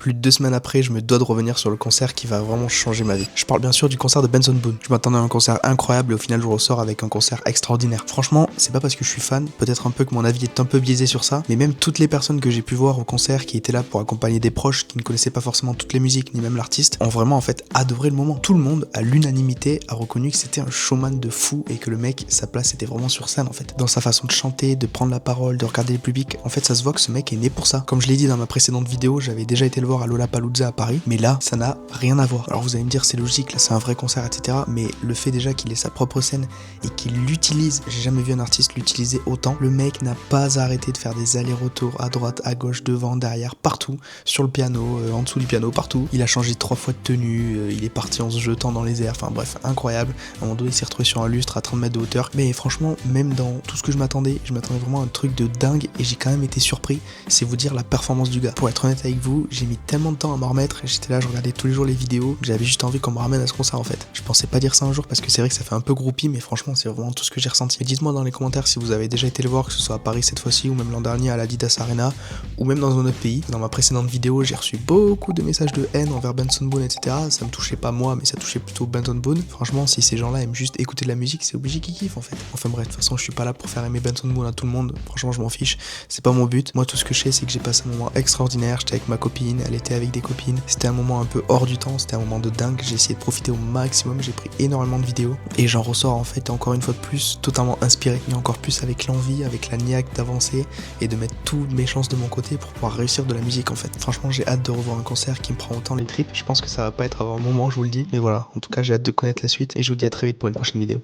Plus de 2 semaines après, je me dois de revenir sur le concert qui va vraiment changer ma vie. Je parle bien sûr du concert de Benson Boone. Je m'attendais à un concert incroyable et au final je ressors avec un concert extraordinaire. Franchement, c'est pas parce que je suis fan, peut-être un peu que mon avis est un peu biaisé sur ça, mais même toutes les personnes que j'ai pu voir au concert qui étaient là pour accompagner des proches qui ne connaissaient pas forcément toutes les musiques ni même l'artiste, ont vraiment en fait adoré le moment. Tout le monde, à l'unanimité, a reconnu que c'était un showman de fou et que le mec, sa place était vraiment sur scène en fait. Dans sa façon de chanter, de prendre la parole, de regarder le public, en fait ça se voit que ce mec est né pour ça. Comme je l'ai dit dans ma précédente vidéo, j'avais déjà été le voir à Lollapalooza à Paris, mais là, ça n'a rien à voir. Alors vous allez me dire c'est logique, là c'est un vrai concert, etc. Mais le fait déjà qu'il ait sa propre scène et qu'il l'utilise, j'ai jamais vu un artiste l'utiliser autant. Le mec n'a pas arrêté de faire des allers-retours à droite, à gauche, devant, derrière, partout, sur le piano, en dessous du piano, partout. Il a changé 3 fois de tenue, il est parti en se jetant dans les airs, enfin bref, incroyable. À un moment donné, il s'est retrouvé sur un lustre à 30 mètres de hauteur. Mais franchement, même dans tout ce que je m'attendais vraiment à un truc de dingue et j'ai quand même été surpris. C'est vous dire la performance du gars. Pour être honnête avec vous, j'ai mis tellement de temps à m'en remettre, j'étais là, je regardais tous les jours les vidéos, j'avais juste envie qu'on me ramène à ce concert en fait. Je pensais pas dire ça un jour parce que c'est vrai que ça fait un peu groupie, mais franchement c'est vraiment tout ce que j'ai ressenti. Et dites-moi dans les commentaires si vous avez déjà été le voir, que ce soit à Paris cette fois-ci ou même l'an dernier à l'Adidas Arena ou même dans un autre pays. Dans ma précédente vidéo, j'ai reçu beaucoup de messages de haine envers Benson Boone, etc. Ça me touchait pas moi, mais ça touchait plutôt Benson Boone. Franchement, si ces gens-là aiment juste écouter de la musique, c'est obligé qu'ils kiffent en fait. Enfin bref, de toute façon, je suis pas là pour faire aimer Benson Boone à tout le monde. Franchement, je m'en fiche. C'est pas mon but. Moi, tout ce que je sais, c'est que j'ai passé un moment extraordinaire. J'étais avec ma copine, elle était avec des copines. C'était un moment un peu hors du temps, c'était un moment de dingue. J'ai essayé de profiter au maximum. J'ai pris énormément de vidéos et j'en ressors en fait encore une fois de plus totalement inspiré, et encore plus avec l'envie, avec la niaque d'avancer et de mettre toutes mes chances de mon côté pour pouvoir réussir de la musique en fait. Franchement, j'ai hâte de revoir un concert qui me prend autant les tripes. Je pense que ça va pas être avant un moment, je vous le dis. Mais voilà, en tout cas, j'ai hâte de connaître la suite et je vous dis à très vite pour une prochaine vidéo.